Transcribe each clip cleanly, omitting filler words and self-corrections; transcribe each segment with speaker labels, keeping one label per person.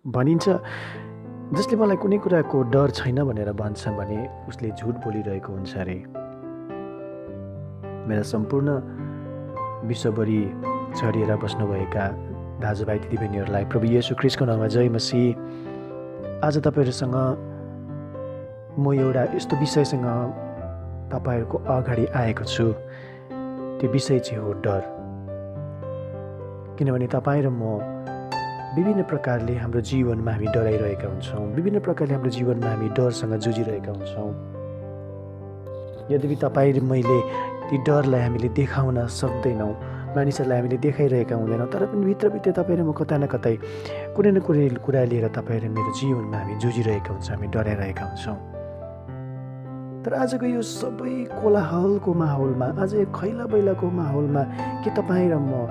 Speaker 1: भनिन्छ जसले मलाई कुनै कुराको डर छैन भनेर भन्छ भने उसले झुट बोलिरहेको हुन्छ अरे। मेरा सम्पूर्ण विश्वभरि छरिएर बस्नुभएका दाजुभाइ दिदीबहिनीहरूलाई प्रभु येशू ख्रीष्टको नाममा जय मसीह। आज तपाईँहरूसँग म एउटा यस्तो विषयसँग तपाईँहरूको अगाडि आएको छु। त्यो विषय चाहिँ हो डर। किनभने तपाईँ र म विभिन्न प्रकारले हाम्रो जीवनमा हामी डराइरहेका हुन्छौँ, विभिन्न प्रकारले हाम्रो जीवनमा हामी डरसँग जुझिरहेका हुन्छौँ। यद्यपि तपाईँ र मैले ती डरलाई हामीले देखाउन सक्दैनौँ, मानिसहरूलाई हामीले देखाइरहेका हुँदैनौँ, तर पनि भित्रभित्र तपाईँ र म कता न कतै कुनै न कुनै कुरा लिएर तपाईँ र मेरो जीवनमा हामी जुझिरहेका हुन्छौँ, हामी डराइरहेका हुन्छौँ। तर आजको यो सबै कोलाहलको माहौलमा, आज यो खैला बैलाको माहौलमा के तपाईँ र म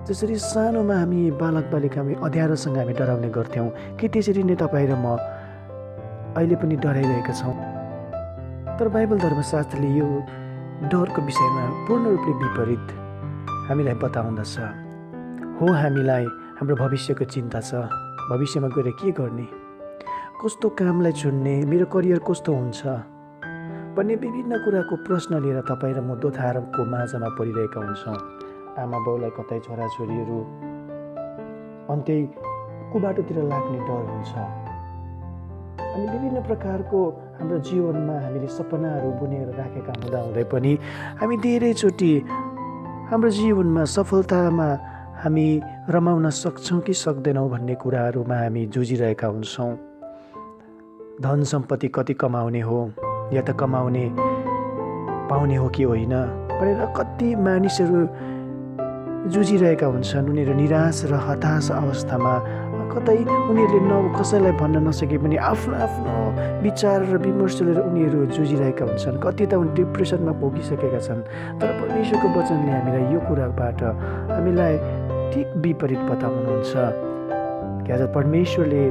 Speaker 1: जसरी सानोमा हामी बालक बालिका हामी अँध्यारोसँग हामी डराउने गर्थ्यौँ, कि त्यसरी नै तपाईँ र म अहिले पनि डराइरहेका छौँ? तर बाइबल धर्मशास्त्रले यो डरको विषयमा पूर्ण रूपले विपरीत हामीलाई बताउँदछ। हो, हामीलाई हाम्रो भविष्यको चिन्ता छ, भविष्यमा गएर के गर्ने, कस्तो कामलाई चुन्ने, मेरो करियर कस्तो हुन्छ भन्ने विभिन्न कुराको प्रश्न लिएर तपाईँ र म दोधारको माझमा परिरहेका हुन्छौँ। आमा बाउलाई कतै छोराछोरीहरू अन्त्यै कुबाटोतिर लाग्ने डर हुन्छ। अनि विभिन्न प्रकारको हाम्रो जीवनमा हामीले सपनाहरू बुनेर राखेका हुँदाहुँदै पनि हामी धेरैचोटि हाम्रो जीवनमा सफलतामा हामी रमाउन सक्छौँ कि सक्दैनौँ भन्ने कुराहरूमा हामी जुझिरहेका हुन्छौँ। धन सम्पत्ति कति कमाउने हो, या त कमाउने पाउने हो कि होइन भनेर कति मानिसहरू जुझिरहेका हुन्छन्। उनीहरू निराश र हताश अवस्थामा, कतै उनीहरूले कसैलाई भन्न नसके पनि आफ्नो आफ्नो विचार र विमर्श लिएर उनीहरू जुझिरहेका हुन्छन्। कति त उनी डिप्रेसनमा पुगिसकेका छन्। तर परमेश्वरको वचनले हामीलाई यो कुराबाट हामीलाई ठिक विपरीत बताउनुहुन्छ कि आज परमेश्वरले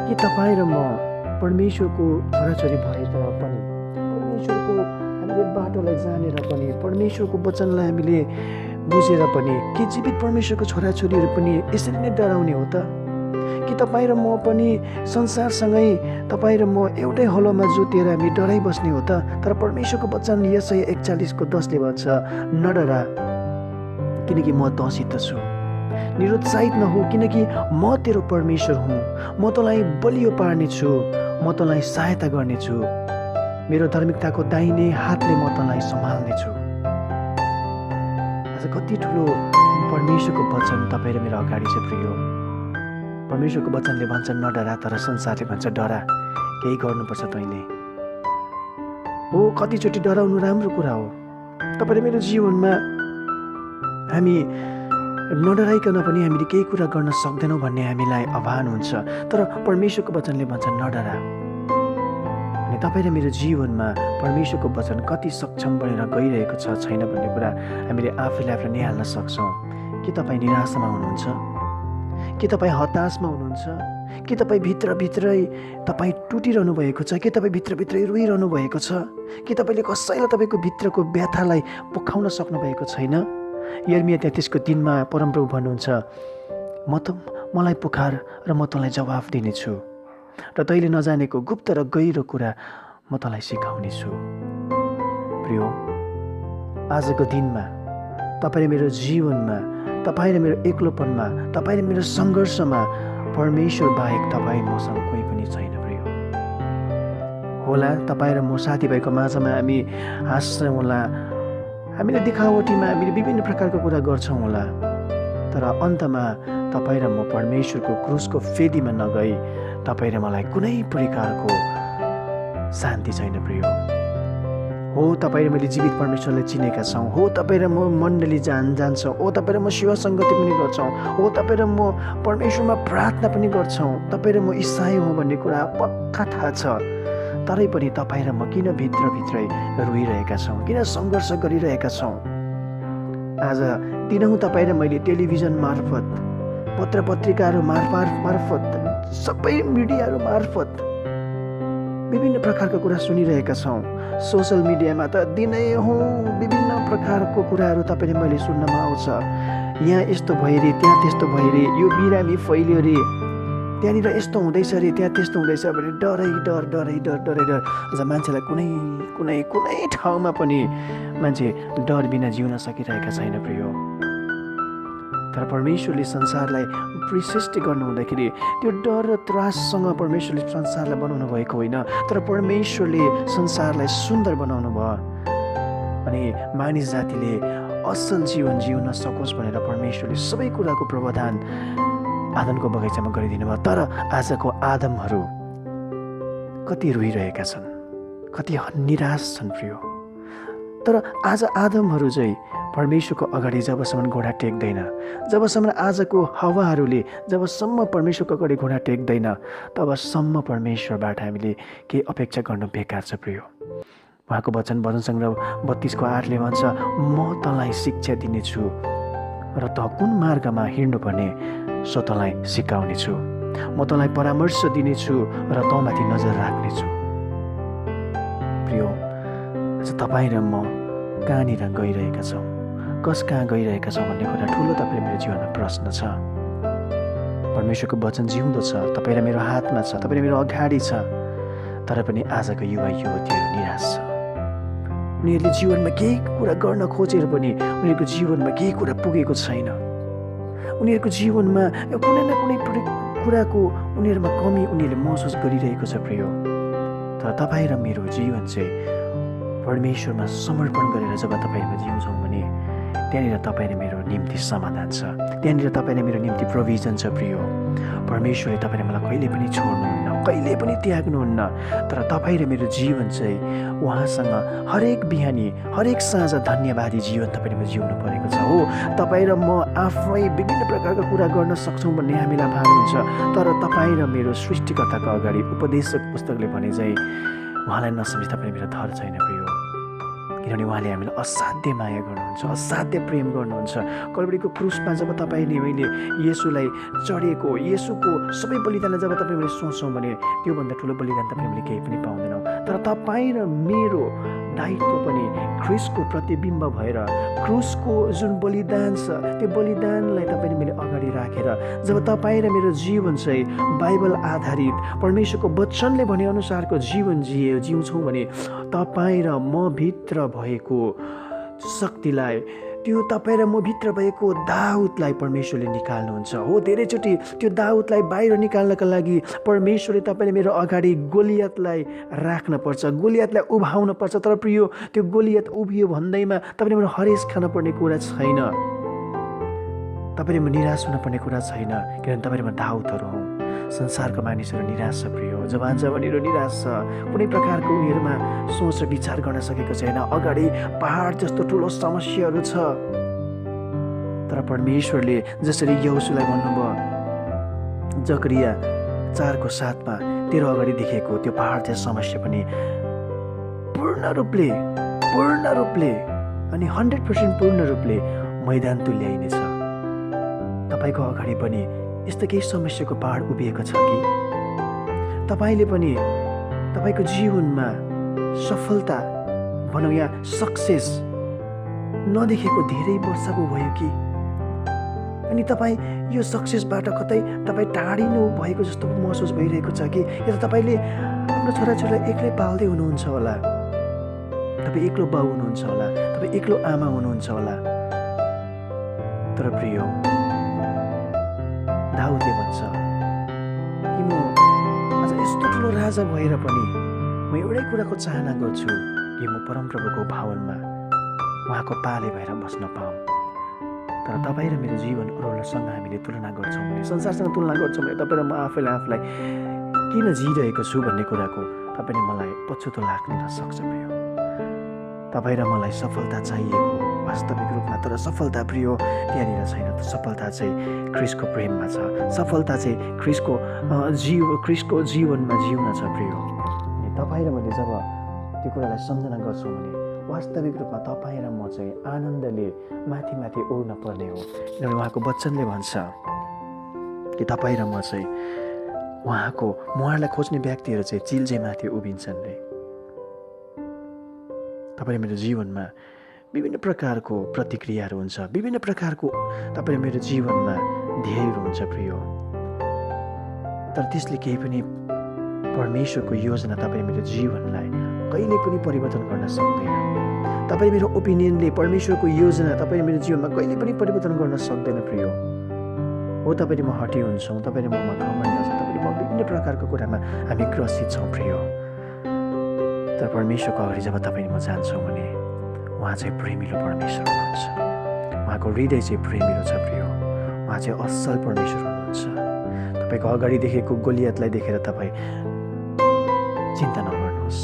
Speaker 1: के तपाईँ र म परमेश्वरको छोराछोरी भएर पनि, परमेश्वरको हामीले बाटोलाई जानेर पनि, परमेश्वरको वचनलाई हामीले बुझेर पनि के जीवित परमेश्वरको छोराछोरीहरू पनि यसरी नै डराउने हो त? कि तपाईँ र म पनि संसारसँगै तपाईँ र म एउटै हलोमा जोतेर हामी डराइबस्ने हो त? तर परमेश्वरको वचन यशाया 41:10ले भन्छ, नडरा किनकि म तँसित छु, निरुत्साहित नहो किनकि म तेरो परमेश्वर हुँ, म तँलाई बलियो पार्नेछु, म तँलाई सहायता गर्नेछु, मेरो धार्मिकताको दाहिने हातले म तँलाई सम्हाल्नेछु। आज कति ठुलो परमेश्वरको वचन तपाईँ र मेरो अगाडि छ प्रिय। परमेश्वरको वचनले भन्छ नडरा, तर संसारले भन्छ डरा, केही गर्नुपर्छ तैँले। हो, कतिचोटि डराउनु राम्रो कुरा हो। तपाईँ र मेरो जीवनमा हामी नडराइकन पनि हामीले केही कुरा गर्न सक्दैनौँ भन्ने हामीलाई आह्वान हुन्छ। तर परमेश्वरको वचनले भन्छ नडरा। अनि तपाईँ र मेरो जीवनमा परमेश्वरको वचन कति सक्षम बनेर गइरहेको छ छैन भन्ने कुरा हामीले आफूलाई निहाल्न सक्छौँ। के तपाईँ निराशामा हुनुहुन्छ? के तपाईँ हताशमा हुनुहुन्छ? के तपाईँ भित्रभित्रै तपाईँ टुटिरहनु भएको छ? के तपाईँ भित्रभित्रै रोइरहनु भएको छ? के तपाईँले कसैलाई तपाईँको भित्रको व्यथालाई पोखाउन सक्नुभएको छैन? यर्मिया 33:3 परमप्रभु भन्नुहुन्छ, मलाई पुकार र म तँलाई जवाफ दिनेछु, र तैँले नजानेको गुप्त र गहिरो कुरा म तँलाई सिकाउनेछु। प्रियो, आजको दिनमा तपाईँ र मेरो जीवनमा, तपाईँ र मेरो एक्लोपनमा, तपाईँ र मेरो सङ्घर्षमा परमेश्वर बाहेक तपाईँ मसँग कोही पनि छैन प्रियो। होला तपाईँ र म साथीभाइको माझमा हामी हाँस्छौँ होला, हामीले देखावटीमा हामीले विभिन्न प्रकारको कुरा गर्छौँ होला, तर अन्तमा तपाईँ र म परमेश्वरको क्रुसको फेदीमा नगई तपाईँ र मलाई कुनै प्रकारको शान्ति छैन प्रियो। हो, तपाईँ र मैले जीवित परमेश्वरलाई चिनेका छौँ। हो, तपाईँ र म मण्डली जान्छौँ। हो, तपाईँ र म शिव सङ्गति पनि गर्छौँ। हो, तपाईँ र म परमेश्वरमा प्रार्थना पनि गर्छौँ। तपाईँ र म इसाई हौँ भन्ने कुरा पक्का थाहा छ। तरै पनि तपाईँ र म किन भित्रभित्रै रोइरहेका छौँ, किन सङ्घर्ष गरिरहेका छौँ? आज दिनहुँ तपाईँ र मैले टेलिभिजन मार्फत, पत्र पत्रिकाहरू मार्फत, सबै मिडियाहरू मार्फत विभिन्न प्रकारका कुरा सुनिरहेका छौँ। सोसल मिडियामा त दिनैहुँ विभिन्न प्रकारको कुराहरू तपाईँले मैले सुन्नमा आउँछ। यहाँ यस्तो भयो रे, त्यहाँ त्यस्तो भयो रे, यो बिरामी फैल्यो रे, त्यहाँनिर यस्तो हुँदैछ रे, त्यहाँ त्यस्तो हुँदैछ भने डरै डर डरै डर डरै डर। अझ मान्छेलाई कुनै कुनै कुनै ठाउँमा पनि मान्छे डर बिना जिउन सकिरहेका छैन प्रियो। तर परमेश्वरले संसारलाई सृष्टि गर्नु हुँदाखेरि त्यो डर र त्राससँग परमेश्वरले संसारलाई बनाउनु भएको होइन, तर परमेश्वरले संसारलाई सुन्दर बनाउनु भयो अनि मानिस जातिले असल जीवन जिउन सकोस् भनेर परमेश्वरले सबै कुराको प्रावधान आदमको बगैँचामा गरिदिनु भयो। तर आजको आदमहरू कति रोइरहेका छन्, कति निराश छन् प्रियो। तर आज आदमहरू चाहिँ परमेश्वरको अगाडि जबसम्म घोडा टेक्दैन, जबसम्म आजको हावाहरूले जबसम्म परमेश्वरको अगाडि घोडा टेक्दैन, तबसम्म परमेश्वरबाट हामीले केही अपेक्षा गर्नु बेकार छ प्रियो। उहाँको वचन भजन सङ्ग्रह 32:8ले भन्छ, म तँलाई शिक्षा दिनेछु र त कुन मार्गमा हिँड्नुपर्ने सो तँलाई सिकाउनेछु। म तँलाई परामर्श दिनेछु र तँमाथि नजर राख्नेछु। प्रियो, आज तपाईँ र म कहाँनिर गइरहेका छौँ, कस कहाँ गइरहेका छौँ भन्ने कुरा ठुलो तपाईँले मेरो जीवनमा प्रश्न छ। परमेश्वरको वचन जिउँदो छ, तपाईँ र मेरो हातमा छ, तपाईँ र मेरो अगाडि छ। तर पनि आजको युवा युवतीहरू निराश छ। उनीहरूले जीवनमा केही कुरा गर्न खोजेर पनि उनीहरूको जीवनमा केही कुरा पुगेको छैन। उनीहरूको जीवनमा कुनै न कुनै कुराको उनीहरूमा कमी उनीहरूले महसुस गरिरहेको छ प्रियो। तर तपाईँ र मेरो जीवन चाहिँ परमेश्वरमा समर्पण गरेर जब तपाईँमा जिउँछौँ भने त्यहाँनिर तपाईँ र मेरो निम्ति समाधान छ, त्यहाँनिर तपाईँ र मेरो निम्ति प्रोभिजन छ प्रियो। परमेश्वरले तपाईँले मलाई कहिले पनि छोड्नुहुन्न, कहिले पनि त्याग्नुहुन्न। तर तपाईँ र मेरो जीवन चाहिँ उहाँसँग हरेक बिहानी हरेक साँझ धन्यवादी जीवन तपाईँले जिउनु परेको छ। हो, तपाईँ र म आफै विभिन्न प्रकारका कुरा गर्न सक्छौँ भन्ने हामीलाई भान हुन्छ, तर तपाईँ र मेरो सृष्टिकर्ताको अगाडि उपदेशक पुस्तकले भने चाहिँ उहाँलाई नसम्झी तपाईँले मेरो धर छैन प्रियो। किनभने उहाँले हामीलाई असाध्य माया गर्नुहुन्छ, असाध्य प्रेम गर्नुहुन्छ। कल्वरीको क्रुसमा जब तपाईँले मैले येशूलाई चढेको, येशूको सबै बलिदानलाई जब तपाईँ मैले सोच्छौँ भने त्योभन्दा ठुलो बलिदान तपाईँ हामीले केही पनि पाउँदैनौँ। तर तपाईँ र मेरो दायित्व पनि ख्रिस्टको प्रतिबिम्ब भएर क्रुसको जुन बलिदान छ त्यो बलिदानलाई तपाईँले मैले अगाडि राखेर जब तपाईँ र मेरो जीवन चाहिँ बाइबल आधारित परमेश्वरको वचनले भनेअनुसारको जीवन जिउँछौँ भने तपाईँ र म भित्र भएको शक्तिलाई, त्यो तपाईँ र म भित्र भएको दाउदलाई परमेश्वरले निकाल्नुहुन्छ। हो, धेरैचोटि त्यो दाउदलाई बाहिर निकाल्नका लागि परमेश्वरले तपाईँले मेरो अगाडि गोलियतलाई राख्नुपर्छ, गोलियतलाई उभाउन पर्छ। तर प्रियो, त्यो गोलियत उभियो भन्दैमा तपाईँले मेरो हरेस खान पर्ने कुरा छैन, तपाईँले म निराश हुन पर्ने कुरा छैन। किनभने तपाईँले म दाउदहरू हौँ। संसारको मानिसहरू निराश छ प्रियो, जवान जवानीहरू निराश छ, कुनै प्रकारको उनीहरूमा सोच र विचार गर्न सकेको छैन। अगाडि पहाड जस्तो ठुलो समस्याहरू छ। तर परमेश्वरले जसरी यहोशूलाई भन्नुभयो जकरिया 4:7 तेरो अगाडि देखेको त्यो पहाड जस्तो समस्या पनि पूर्ण रूपले अनि 100% पूर्ण रूपले मैदान तुल्याइनेछ। तपाईँको अगाडि पनि यस्तो केही समस्याको पहाड उभिएको छ कि तपाईँले पनि तपाईँको जीवनमा सफलता भनौँ या सक्सेस नदेखेको धेरै वर्षको भयो कि, अनि तपाईँ यो सक्सेसबाट कतै तपाईँ टाढिनु भएको जस्तो महसुस भइरहेको छ कि, या त तपाईँले आफ्नो छोराछोरीलाई एक्लै पाल्दै हुनुहुन्छ होला, तपाईँ एक्लो बाउ हुनुहुन्छ होला, तपाईँ एक्लो आमा हुनुहुन्छ होला। तर प्रियो, दाउदले भन्छ कि म आज यस्तो ठुलो राजा भएर पनि म एउटै कुराको चाहना गर्छु कि म परमप्रभुको भवनमा उहाँको पाले भएर बस्न पाऊँ। तर तपाईँ र मेरो जीवन अरूसँग हामीले तुलना गर्छौँ भने, संसारसँग तुलना गर्छौँ भने तपाईँ र म आफूलाई किन जिइरहेको छु भन्ने कुराको तपाईँले मलाई पछुतो लाग्न सक्छ प्रियो। तपाईँ र मलाई सफलता चाहिएको वास्तविक रूपमा, तर सफलता प्रियो त्यहाँनिर छैन। सफलता चाहिँ ख्रिस्टको प्रेममा छ, सफलता चाहिँ ख्रिस्टको जीवनमा जिउन छ प्रियो। अनि तपाईँ र मैले जब त्यो कुरालाई सम्झना गर्छौँ भने वास्तविक रूपमा तपाईँ र म चाहिँ आनन्दले माथि माथि उड्न पर्ने हो। किनभने उहाँको वचनले भन्छ कि तपाईँ र म चाहिँ उहाँलाई खोज्ने व्यक्तिहरू चाहिँ चिल्जेमाथि उभिन्छन् रे। तपाईँ मेरो जीवनमा विभिन्न प्रकारको प्रतिक्रियाहरू हुन्छ, विभिन्न प्रकारको तपाईँ मेरो जीवनमा ध्येयहरू हुन्छ प्रियो, तर त्यसले केही पनि परमेश्वरको योजना तपाईँ मेरो जीवनलाई कहिले पनि परिवर्तन गर्न सक्दैन। तपाईँ मेरो ओपिनियनले परमेश्वरको योजना तपाईँ मेरो जीवनमा कहिले पनि परिवर्तन गर्न सक्दैन प्रियो। हो, तपाईँ म हटी हुन्छौँ, तपाईँ ममा घमण्ड छ, तपाईँ म विभिन्न प्रकारको कुरामा हामी ग्रसित छौँ प्रियो, तर परमेश्वरको अगाडि जब तपाईँ म जान्छौँ भने उहाँ चाहिँ प्रेमिलो परमेश्वर हुनुहुन्छ। उहाँको हृदय चाहिँ प्रेमिलो छ प्रियो। उहाँ चाहिँ असल परमेश्वर हुनुहुन्छ। तपाईँको अगाडि देखेको गोलियतलाई देखेर तपाईँ चिन्ता नगर्नुहोस्,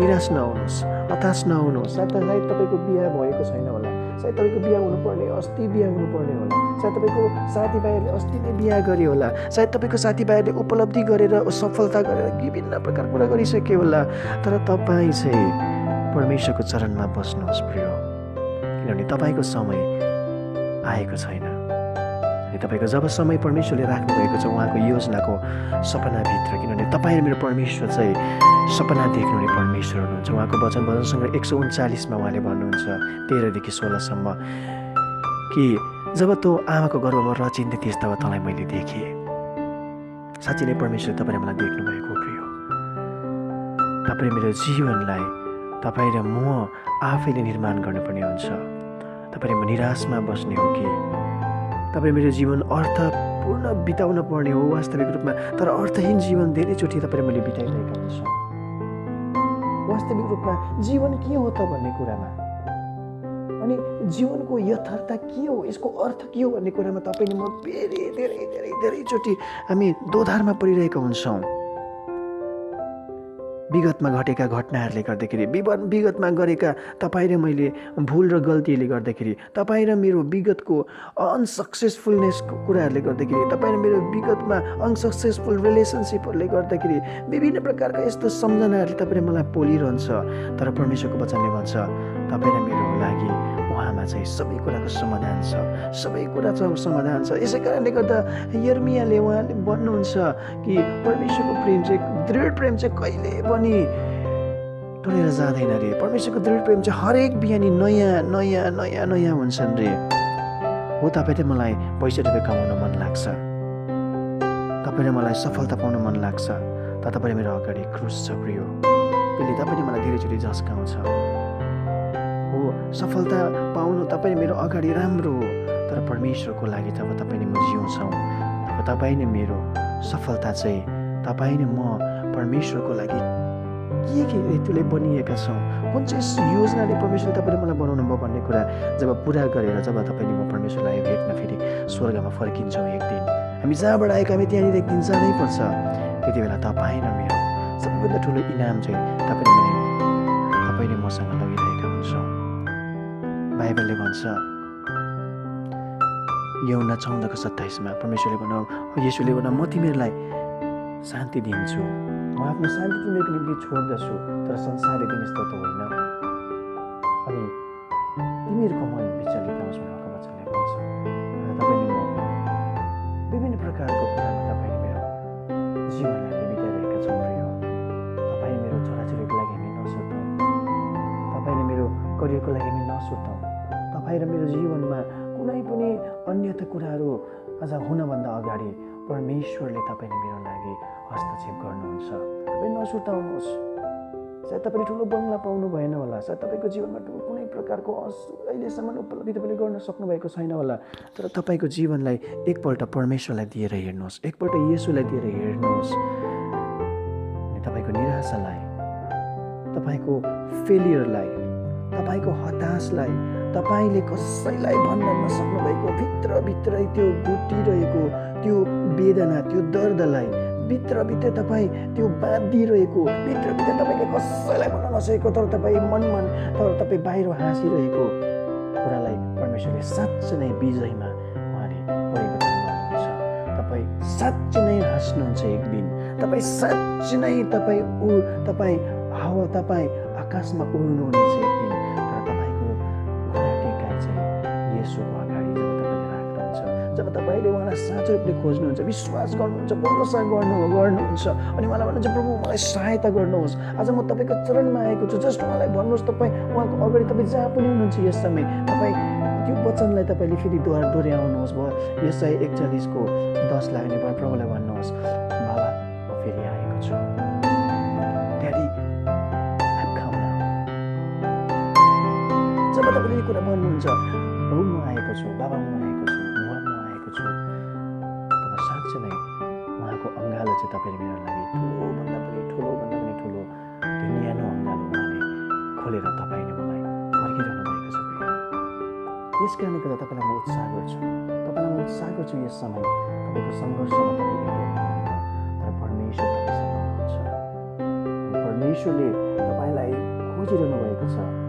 Speaker 1: निराश नहुनुहोस्, हताश नहुनुहोस्। सायद तपाईँको बिहा भएको छैन होला, सायद तपाईँको बिहा हुनुपर्ने अस्ति बिहा हुनुपर्ने होला, सायद तपाईँको साथीभाइहरूले अस्ति नै बिहा गरे होला, सायद तपाईँको साथीभाइहरूले उपलब्धि गरेर सफलता गरेर विभिन्न प्रकार कुरा गरिसक्यो होला, तर तपाईँ चाहिँ परमेश्वरको चरणमा बस्नुहोस् प्रियो, किनभने तपाईँको समय आएको छैन। अनि तपाईँको जब समय परमेश्वरले राख्नुभएको छ उहाँको योजनाको सपनाभित्र, किनभने तपाईँ मेरो परमेश्वर चाहिँ सपना देख्नुहुने परमेश्वर हुनुहुन्छ। उहाँको भजन 139 उहाँले भन्नुहुन्छ 13-16 कि जब तँ आमाको गर्भमा रचिन्थे थिएस् तब तँलाई मैले देखेँ। साँच्चै नै परमेश्वर तपाईँले मलाई देख्नुभएको प्रियो। तपाईँ मेरो जीवनलाई तपाईँ र म आफैले निर्माण गर्नुपर्ने हुन्छ। तपाईँले म निराशमा बस्ने हो कि तपाईँ मेरो जीवन अर्थपूर्ण बिताउन पर्ने हो वास्तविक रूपमा, तर अर्थहीन जीवन धेरैचोटि तपाईँले मैले बिताइरहेका हुन्छौँ। वास्तविक रूपमा जीवन के हो त भन्ने कुरामा, अनि जीवनको यथार्थ के हो, यसको अर्थ के हो भन्ने कुरामा तपाईँले म धेरैचोटि हामी दोधारमा परिरहेका हुन्छौँ। विगतमा घटेका घटनाहरूले गर्दाखेरि, विगतमा गरेका तपाईँ र मैले भुल र गल्तीले गर्दाखेरि, तपाईँ र मेरो विगतको अनसक्सेसफुलनेसको कुराहरूले गर्दाखेरि, तपाईँ र मेरो विगतमा अनसक्सेसफुल रिलेसनसिपहरूले गर्दाखेरि विभिन्न प्रकारका यस्तो सम्झनाहरूले तपाईँले मलाई पोलिरहन्छ। तर परमेश्वरको वचनले भन्छ तपाईँ र मेरो लागि उहाँमा चाहिँ सबै कुराको समाधान छ, सबै कुरा समाधान छ। यसै कारणले गर्दा यर्मियाले उहाँले भन्नुहुन्छ कि परमेश्वरको प्रेम चाहिँ, दृढ प्रेम चाहिँ कहिले पनि टोलेर जाँदैन रे। परमेश्वरको दृढ प्रेम चाहिँ हरेक बिहानी नयाँ नयाँ नयाँ नयाँ हुन्छन् रे। हो, तपाईँ र मलाई पैसा रुपियाँ कमाउन मन लाग्छ, तपाईँ र मलाई सफलता पाउन मन लाग्छ, तर तपाईँले मेरो अगाडि क्रुस छ प्रियो। त्यसले तपाईँले मलाई धेरैचोटि झस्काउँछ। हो, सफलता पाउनु तपाईँले मेरो अगाडि राम्रो हो, तर परमेश्वरको लागि जब तपाईँले म जिउँछौँ तब तपाईँ नै मेरो सफलता चाहिँ, तपाईँ नै म परमेश्वरको लागि के हेतुले बनिएका छौँ, कुन चाहिँ योजनाले परमेश्वरले तपाईँले मलाई बनाउनु भयो भन्ने कुरा जब पुरा गरेर जब तपाईँले म परमेश्वरलाई भेट्न फेरि स्वर्गमा फर्किन्छौँ एक दिन, हामी जहाँबाट आएका हामी त्यहाँनिर एक दिन जानै पर्छ। त्यति बेला तपाईँ र मेरो सबैभन्दा ठुलो इनाम चाहिँ तपाईँले मसँग लगिरहेका हुन्छौँ। बाइबलले भन्छ यूहन्ना 14:27 परमेश्वरले येशूले भन्न म तिमीहरूलाई शान्ति दिन्छु, म आफ्नो शान्ति तिमीहरूको निम्ति छोड्दछु, तर संसारले दिने जस्तो त होइन, अनि तिमीहरूको मन विचलित नहोस् भनेर उहाँको वचनले भन्छ। र तपाईँले म विभिन्न प्रकारको कुरामा तपाईँले मेरो जीवनलाई हामी बिताइरहेका छौँ प्रियो। तपाईँले मेरो छोराछोरीको लागि हामी नसुर्ताउँ, तपाईँले मेरो करियरको लागि हामी नसुर्ताउँ, तपाईँ र मेरो जीवनमा कुनै पनि अन्यथा कुराहरू अझ हुनभन्दा अगाडि परमेश्वरले तपाईँले मेरो लागि हस्तक्षेप गर्नुहुन्छ। तपाईँ नसुर्ताउनुहोस्। सायद तपाईँले ठुलो बङ्गला पाउनु भएन होला, सायद तपाईँको जीवनमा कुनै प्रकारको अहिलेसम्म उपलब्धि तपाईँले गर्न सक्नुभएको छैन होला, तर तपाईँको जीवनलाई एकपल्ट परमेश्वरलाई दिएर हेर्नुहोस्, एकपल्ट येशूलाई दिएर हेर्नुहोस्। अनि तपाईँको निराशालाई, तपाईँको फेलियरलाई, तपाईँको हताशलाई, तपाईँले कसैलाई भन्न नसक्नुभएको भित्रभित्रै त्यो घुटिरहेको त्यो वेदना, त्यो दर्दलाई भित्रभित्र तपाईँ त्यो बाँधिरहेको, भित्रभित्र तपाईँले कसैलाई भन्न नसकेको तर तपाईँ तर तपाईँ बाहिर हाँसिरहेको कुरालाई परमेश्वरले साँच्चै नै विजयमा उहाँले परिवर्तन गर्नुहुन्छ। तपाईँ साँच्चै नै हाँस्नुहुन्छ एक दिन, तपाईँ साँच्चै नै तपाईँ आकाशमा उड्नुहुनेछ एक दिन, तर तपाईँको घुँडा टेकाइ चाहिँ येशूको अगाडि जब तपाईँले राख्नुहुन्छ, जब तपाईँले उहाँलाई साँचो रूपले खोज्नुहुन्छ, विश्वास गर्नुहुन्छ, भरोसा गर्नुहुन्छ अनि उहाँलाई भन्नुहुन्छ प्रभु मलाई सहायता गर्नुहोस्। आज म तपाईँको चरणमा आएको छु। जस्ट उहाँलाई भन्नुहोस्, तपाईँ उहाँको अगाडि तपाईँ जहाँ पनि हुनुहुन्छ यस समय तपाईँ त्यो वचनलाई तपाईँले फेरि दोहोऱ्याउनुहोस्। भयो यसाया 41:10 अनि प्रभुलाई भन्नुहोस्, बाबा म फेरि आएको छु, ड्याडी आई कम नाउ। जब तपाईँले यो कुरा भन्नुहुन्छ, प्रभु म आएको छु, बाबा म आएको छु, बुवा म आएको छु, तब साँच्चै नै उहाँको अँगालो चाहिँ तपाईँले मेरो लागि ठुलोभन्दा पनि ठुलो त्यो न्यानो अँगालो उहाँले खोलेर तपाईँले मलाई पर्खिरहनु भएको छ। यस कारणले गर्दा तपाईँलाई म उत्साह गर्छु, यस समय तपाईँको सङ्घर्षमा तपाईँ हिँडिरहेको हुनुहुन्छ, तर परमेश्वर तपाईँसँग हुनुहुन्छ। परमेश्वरले तपाईँलाई खोजिरहनु भएको छ।